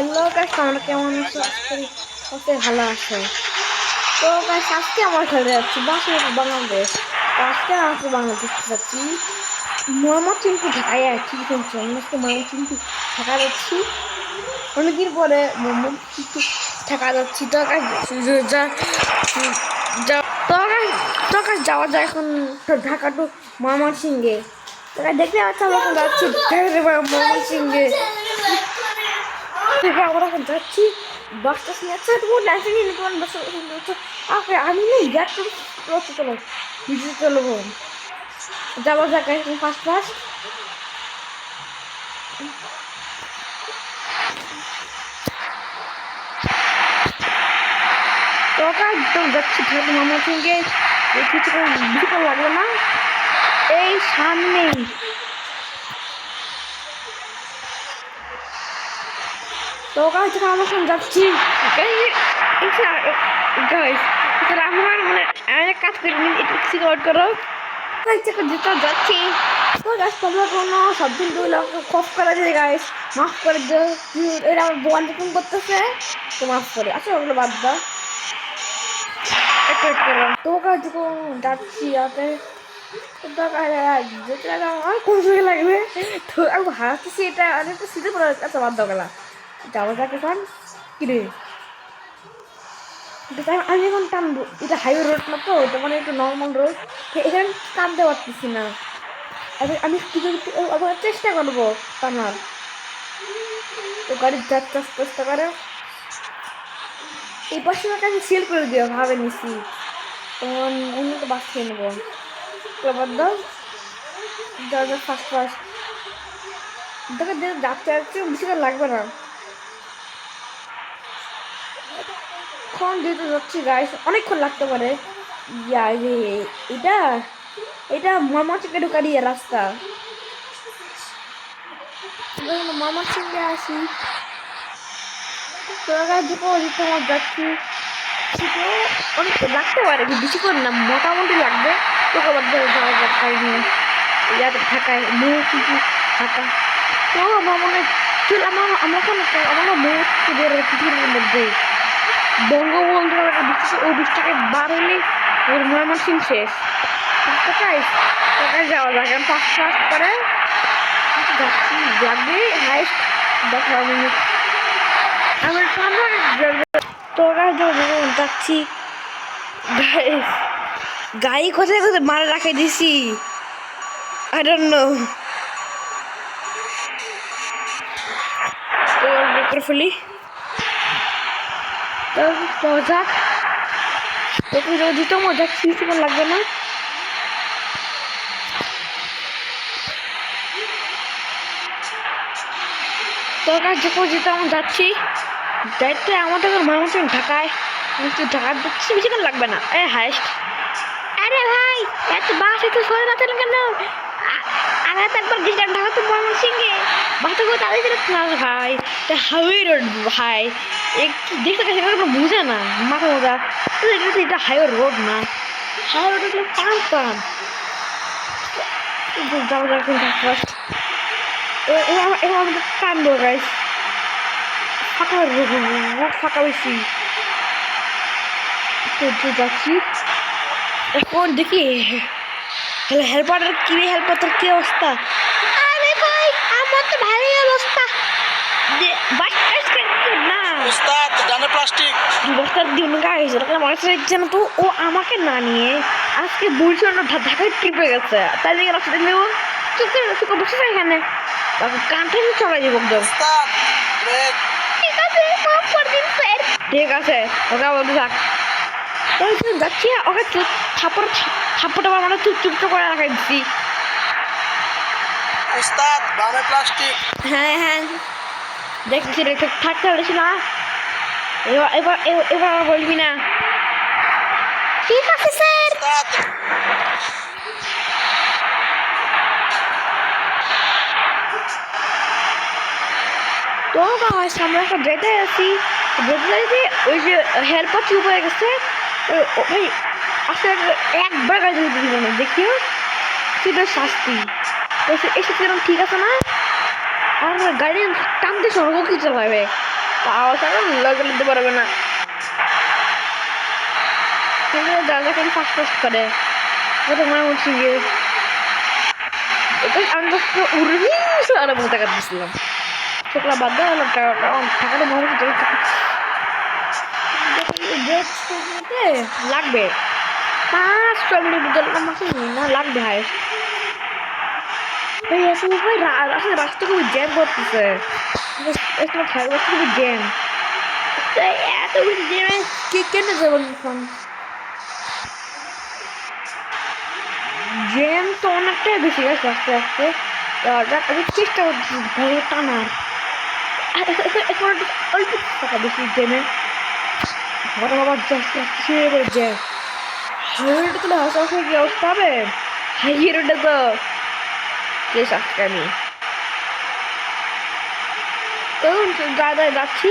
Hello guys, তোমরা কেমন আছো? ওকে, ভালো আছো? তো গাইস, আজকে আমার খেলে যাচ্ছি বাংলাদেশ। তো আজকে আমি বাংলাদেশ যাচ্ছি ময়মনসিংহ ঢাকায়। ঠিক শুনছো, আমি আজকে ময়মনসিংহ ঢাকা যাচ্ছি। অনেকদিন পরে ঢাকা যাচ্ছি। তো যাওয়া যায় এখন ঢাকা টু ময়মনসিংহে। দেখতে পাচ্ছি আমরা এখন যাচ্ছি ময়মনসিংহে থেকে। আমরা এখন যাচ্ছি বাসটা নিয়েছে, তোমার লাইসেন্স নিয়ে তোমার বাসটা আমি নেই গ্যাট চলো ভিডিও চলো যাওয়া যাক ফার্স্ট ফার্স্ট। তো যাচ্ছি ময়মনসিংহে, কিছুক্ষণ লাগবে না, এই সামনেই। তো গাইস, আমরা এখন যাচ্ছি। আমার মানে অনেক কাজ করি, একটু সিকিউর করো। যেটা যাচ্ছি তো গাছ, তোমরা কোনো সবদিন 2 লাখ খফ করা যায় গাইস, মাফ করে দাও। এরা আমার বোন যখন করতেছে তো মাফ করে, আচ্ছা ওগুলো বাদ দাও। তো গাছ যখন যাচ্ছি যাতে যেতে আমার কোন সময় লাগবে, তো আমি হাসতেছি, এটা অনেকটা সিধে পড়ে। আচ্ছা বাদ দাও গেলা, যাওয়া যাক এখন। কিরে আমি এখন টানবো, এটা হাইওয়ে রোড না, তো এটা মানে একটু নর্মাল রোড, এখানে টানতে পারতেছি না। আমি আবার চেষ্টা করবো টানার। তো গাড়ির যাচ্ছে আস্তে আস্তে করে। এই পাশে আমি সেল করে দিও ভাবে নিছি, তখন অন্য তো বাস খেয়ে নেবো। এবার দাও যা ফার্স্ট ফার্স্ট দেখে যাচ্ছে যাচ্ছে, বেশিক্ষণ লাগবে না। এখন যেহেতু যাচ্ছি গাইস, অনেকক্ষণ লাগতে পারে। এটা এটা ময়মনসিংহে ঢোকার রাস্তা। ময়মনসিংহে আসি, তোমার যাচ্ছি। অনেক লাগতে পারে, বেশিক্ষণ না, মোটামুটি লাগবে। তোকে বাদ ধরে যাওয়া যাক নিয়ে ঢাকায় কিন্তু ঢাকা। তো আমার মনে চল আমরা কিছুদিনের মধ্যে বঙ্গবন্ধু ওই বৃষ্টিকে বার হলে ওর ময়মনসিংহ শেষ। ঢাকায় যাওয়া যাক ফার্স্ট ফার্স্ট করে যাচ্ছি। লাগবে হাইস্ট 10 মিনিট। আমার তোরা যাচ্ছি। গাড়ি কোথায় কোথায় মারা রাখে দিছি, I don't know. তো বের ফেলি, তো মজা তোকে দিতে মজা কিছু লাগবে না। তোর কাছে যখন যেতে আমরা যাচ্ছি, যাইতে আমাদের ময়মনসিংহ ঢাকায় ঢাকা যাচ্ছি, বেশিক্ষণ লাগবে না। হাইস্ট। আরে ভাই, এত বাস একটু সরে যাচ্ছেন কেন? আগে তো একবার গেছিলাম ঢাকা তো ময়মনসিংহে, বাসটা করে তাদের না ভাই, হাইওয়ে রোড ভাই। একটু দেখতে গেছে কোনো বুঝে না, মাথা মোজা। এটা হাইওয়ে রোড না, হাইওয়ে রোড হলো টান টান। যাওয়া যাক ফার্স্ট। এবার আমাদের টানবো গাইস, ফাঁকা ফাঁকা বেশি। তো যাচ্ছি এখন, দেখি হেল্পারের কি হেল্পারের কি অবস্থা। আরে ভাই, আমার তো ভালোই অবস্থা। না উস্তাদ ডানে প্লাস্টিক বস্তার দিন গাইস, মনে হচ্ছে না তো ও আমাকে না নিয়ে আজকে বলছিল ঢাকায় ট্রিপে গেছে, তাই দিকে রাস্তাতে নেব। চুপ বসে এখানে কানটা চলাই যাবো একদম। ঠিক আছে, মাফ করে দিন স্যার। ঠিক আছে, ওকে বলতে থাক। যাচ্ছি ওকে থাপ্পড়টা মানে চুপচাপ করে রাখাই দিচ্ছি। উস্তাদ বামে প্লাস্টিক। হ্যাঁ হ্যাঁ দেখছি রে, থাকতে পারিস না। এবার বলবি না। ঠিক আছে স্যার। তো আমরা একটা যেতে আসি, যেতে ওই যে হেল্পার চুপ হয়ে গেছে ভাই। আসলে একবার গাড়ি দিতে দিব না, দেখিও সেটা শাস্তি। এসে কিরকম ঠিক আছে না, আর গাড়ি টানতে সর্ব কি চালাবে, পাওয়া ছাড়া লগে নিতে পারবে না। কিন্তু দাদা কিন্তু ফার্স্ট ফার্স্ট করে ওটা মনে হচ্ছে গিয়ে এটা আমি তো উড়বি আর আমি টাকা দিয়েছিলাম ছোকলা বাদ দেওয়া হলো টাকাটা মনে হচ্ছে লাগবে 500 মিনিট না লাগবে হাই ভাই এত ভাই আসলে রাস্তা খুবই জ্যাম করতেছে খুবই জ্যাম এত বেশি জ্যামে কে কেন যাবেন এখন জ্যাম তো অনেকটাই বেশি গেছে আস্তে আস্তে আমি চেষ্টা করছি ভালো টানার এখন অল্প টাকা বেশি জ্যামে ঘরে আবার আস্তে আস্তে এবার জ্যাম হাইওয়েটা তো হাসা কি অবস্থা হবে হাইওয়েটা তো কেস আজকে আমি তখন দাদায় যাচ্ছি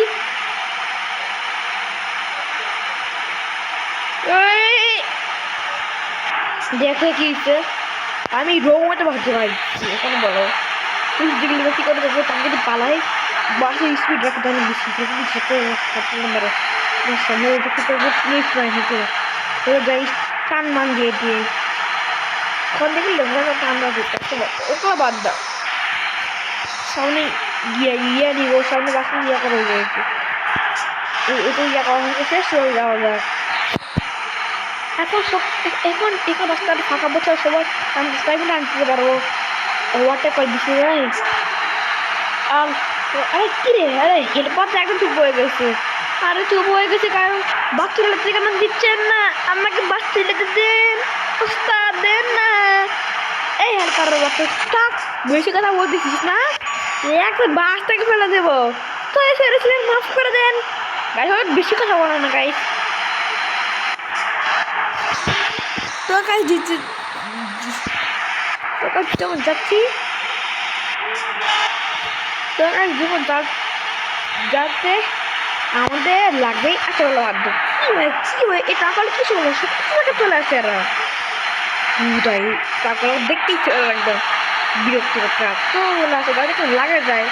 দেখে কি হচ্ছে আমি রোমতে ভাবতে পারি এখন বলো পুলিশ যেগুলো কি করে দেখবো তাকে যদি পালাই বাসে স্পিড রাখতে আমি বেশি নাম্বারে সামনে যাই টান মান দিয়ে দিয়ে ওখান থেকে টানটা দিতে ওটা বাদ দাও সামনে ইয়ে নিব সামনে বাসে ইয়া করে গিয়েছে এটা ইয়া করা হয়ে গেছে সরে যাওয়া যাক এখন এখন রাস্তাটা ফাঁকা বছর সবাই আমি টাইমে আনতে পারবো ওয়াটার কল দিছি ভাই আরে কি রে আরে হেলপার তো একদম চুপ হয়ে গেছে আরে চুপ হয়ে গেছে কারণ বাচ্চারা থেকে কেন দিচ্ছেন না আমাকে বাচ্চা লেতে দেন উস্তাদ দেন না এই হেলপার বাচ্চা থাক বেশি কথা বলতেছিস না একটা বাসটাকে ফেলে দেবো তো এসে মাফ করে দেন গাই হোক বেশি কথা বলো না গাই তো কাজ দিচ্ছি তো কাজ যখন যাচ্ছি তো কাজ যখন যাতে আমাদের লাগবেই আচ্ছা বলো বাধ্য কি ভাই এই টাকাগুলো কিছু বলো সত্যি চলে আসে এরা তাই টাকাগুলো দেখতেই চলে লাগবে বিরক্ত করতে তো বলে আসে গাড়ি তো লাগে যায়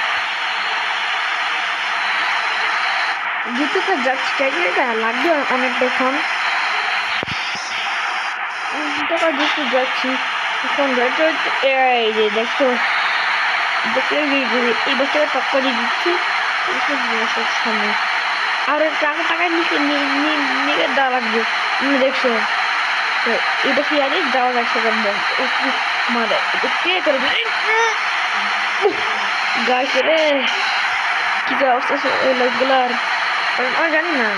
যেতে যাচ্ছি টাকা লাগবে অনেকক্ষণ টাকা দিতে যাচ্ছি এখন এই যে দেখছো এই বছরে টক্কর দিয়ে দিচ্ছি সামনে আর টাকা নিয়ে দেওয়া লাগবে দেখছো এই বছর আগে যাওয়া যাচ্ছে মারে গাছ রে কি যে অবস্থা ওই লোকগুলার আমি জানি না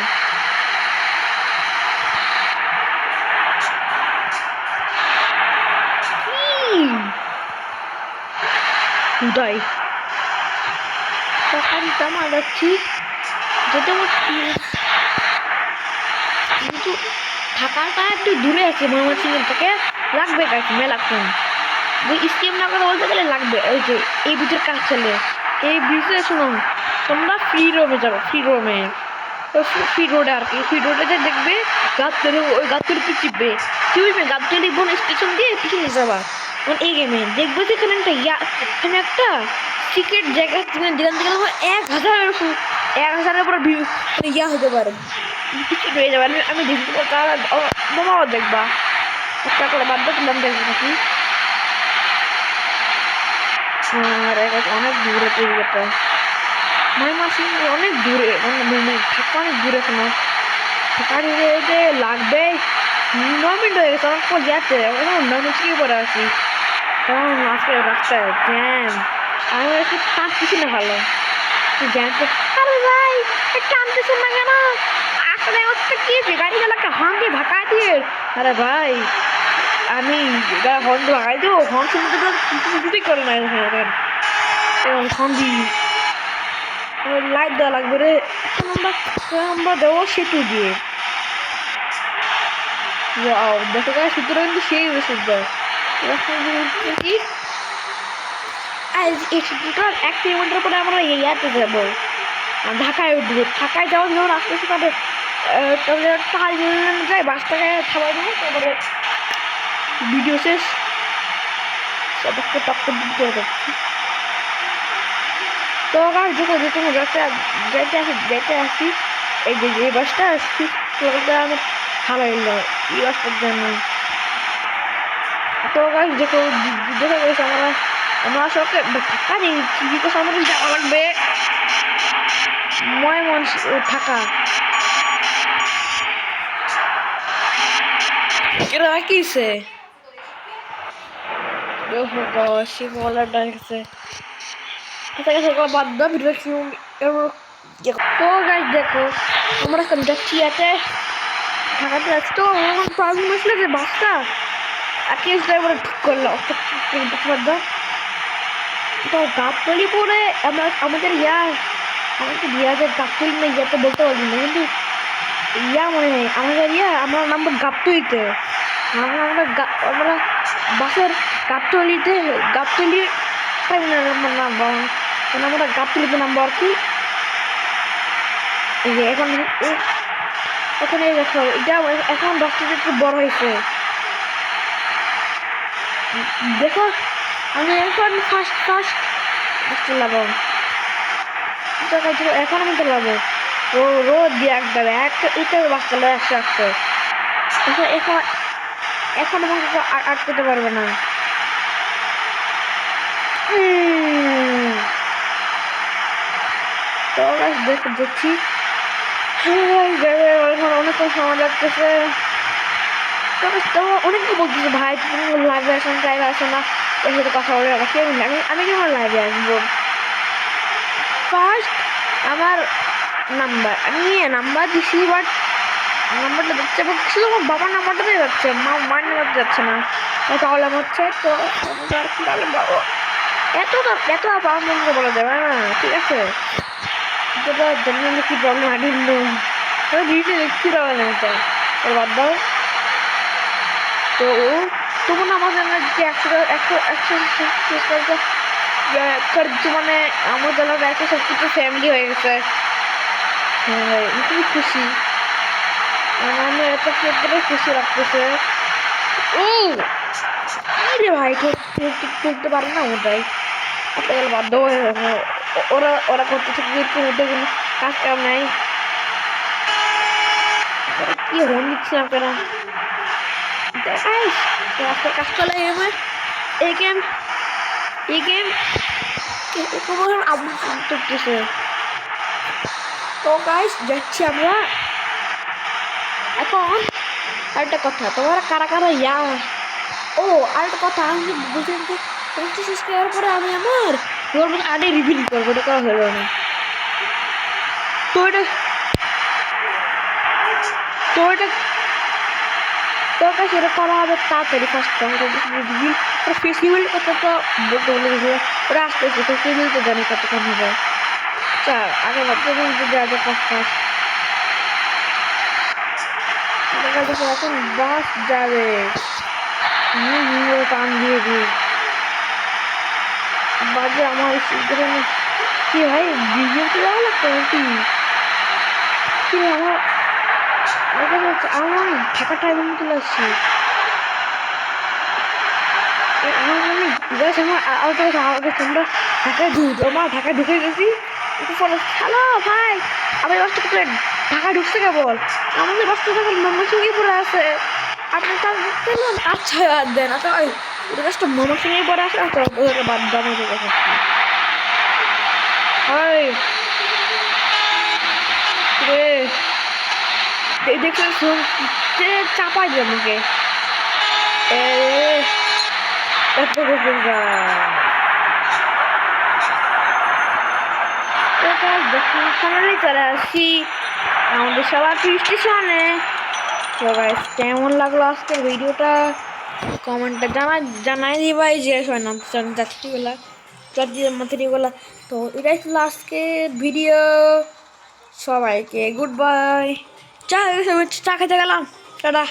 উদয় তখন জমা যাচ্ছি যেটা কিন্তু থাকাটা একটু দূরে আছে ময়মনসিংহের থেকে লাগবে কাছে মেলাক্ষণ স্কিম না করে বলতে গেলে লাগবে ওই যে এই ব্রিজের কাজ চলে এই ব্রিজে শোনো তোমরা ফ্রি রোমে যাবো ফ্রি রোডে আর কি ফ্রি রোডে যে দেখবে গাছতলি ওই গাছতলি কি চিপবে গাছতলি বোন স্টেশন দিয়ে পিছনে যাবা এই গেমে দেখবো যে এখানে একটা সিক্রেট জায়গা যেখান থেকে 1000 উপর ইয়া হতে পারে কিছু হয়ে যাবে আমি দেখবো মামাও দেখবা একটা করে বাদ দাম দেখবো নাকি আর অনেক দূরে তৈরিটা ময়মনসিংহ অনেক দূরে ঢাকা অনেক দূরে কোনো ঢাকা দূরে লাগবে 9 মিনিট হয়ে গেছে আমার যেতে ময়মনসিংহে পরে আছি কারণ আজকে রাস্তায় জ্যাম আমি একটু টানতেছি না ভালো জ্যামটা আরে ভাই টানতেছে না কেন আসলে অবস্থা কি আছে গাড়িগুলোকে হর্ন দিয়ে ভাকা দিয়ে আরে ভাই আমি হর্ন দিয়ে ভাগাই দেবো হর্ন শুনতে তো কিছুই করে না এখানে হর্ন দিই লাইট দেওয়া লাগবে রে আমরা দেবো সেতু দিয়ে দেখো গায়ে সেতুটা কিন্তু সেই ওষুধ কি এই সেতুটা 1 কিলোমিটার পরে আমরা ইয়াতে যাবো ঢাকায় উঠবো ঢাকায় যাওয়ার জন্য আস্তে আস্তে তাদের টাকা যায় বাসটাকে খাবার দেবো তারপরে ভিডিও শেষ সবাইকে টক্কর দিতে হবে তো গাছ দেখো যে তুমি যেতে আসি এই যে এই বাসটা আসছি আমি ভালো এলো এই বাসটার জন্য। তো গাছ দেখো দেখে গেছে আমরা আমরা সবকে ঢাকা নিয়েছি বিকজ আমাদের যাওয়া লাগবে ময়মন ঢাকা। এটা কিসে শিবলাটা গেছে সেগুলো বাদ দাও ভিডিও তো গাছ দেখো আমরা এখন যাচ্ছি এতে ঢাকাতে যাচ্ছি তো আমার প্রবলেম হয়েছিল যে বাসটা আর কি ড্রাইভার ঠিক করলো দেখতে পারতো তো গাবতলি পরে আমাদের আমাদের গাবতলি না ইয়াতে বলতে পারবি না কিন্তু মনে হয় আমাদের আমরা নামবো গাবতলিতে আমরা বাসের গাবতলির নামবো আমরা গাবতলিতে নামবো আর কি। এই যে এখন এখানে দেখো এটা এখন রাস্তাটা একটু বড় হয়েছে দেখো আমি এখন ফার্স্ট চালাবো এখন আমি চালাবো ও রোদ দিয়ে একবার এটা বাস চালাবো একশো এখন এখন আমাকে আটকাতে পারবে না। তো দেখছি অনেকক্ষণ সময় লাগতেছে তো অনেকে বলতেছে ভাই তুমি লাইভে আসো না লাইভে আসো না ওর সাথে কথা বলে রাখি আমি কেমন লাইভে আসবো ফার্স্ট আমার আমি নাম্বার দিছি বাট নাম্বারটা দিচ্ছে শুধু আমার বাবার নাম্বারটাই যাচ্ছে মার নাম্বারটা যাচ্ছে না প্রবলেম হচ্ছে তো এত পাওয়ার মন বলা যাবে না ঠিক আছে কি problem I don't know video দেখছি তাহলে তো বাদ দাও। তো তখন আমার যে একশো মানে আমার জানার একটা সব কিছু ফ্যামিলি হয়ে গেছে খুবই খুশি আমি এত খুশি লাগতেছে ও রে ভাই ঠুকতে পারে না ওটাই বাধ্য হয়ে গেছে ওরা করতেছে মধ্যে কোনো কাজ কাম নাই কি হন দিচ্ছে আপনারা দেখাইস রাস্তার কাজ চলে এই গেম করতেছে তো গাইস যাচ্ছি আমরা এখন। আরেকটা কথা তোমার কারা ও আরেকটা কথা আমি বলছিলাম যে 50 সাবস্ক্রাইবার পরে আমি আমার আগে রিভিল করবো এটা করা হলো না তো এটা তোর কাছে এটা করা হবে তাড়াতাড়ি ফার্স্ট রিভিল ফেস্টিভ্যাল কথা তো বলতে বলে গেছিল ওরা আস্তে আস্তে ফেস্টিভ্যাল তো জানি কতক্ষণ হবে চার আগে ভাবতে দেওয়া যায় ফার্স্ট এখন বাস যাবে টান দিয়ে দিই বাজে আমার কি ভাই বিজেপি যাওয়া লাগতো কি আমার ঢাকা টাইম চলে আসছি তোমরা ঢাকায় ঢুকে গেছি হ্যালো ভাই আমি বাসটা ঢাকা ঢুকছে কেবল আমাদের বাসটা কেবল ময়মনসিংহে পরে আছে আপনি তার আচ্ছা দেন আচ্ছা ওই বাসটা ময়মনসিংহে পরে আছে আচ্ছা বাদ দাম দেখছো চাপাই দিয়ে আমাকে ফাইনালি চলে আসছি আমাদের সবার স্টেশনে। তো গাইস কেমন লাগলো আজকের ভিডিওটা কমেন্টে জানাই দিবাই যে যাত্রীগুলা মাতৃগুলা। তো এটাই ছিল আজকের ভিডিও সবাইকে গুড বাই চা খেতে গেলাম টাটা।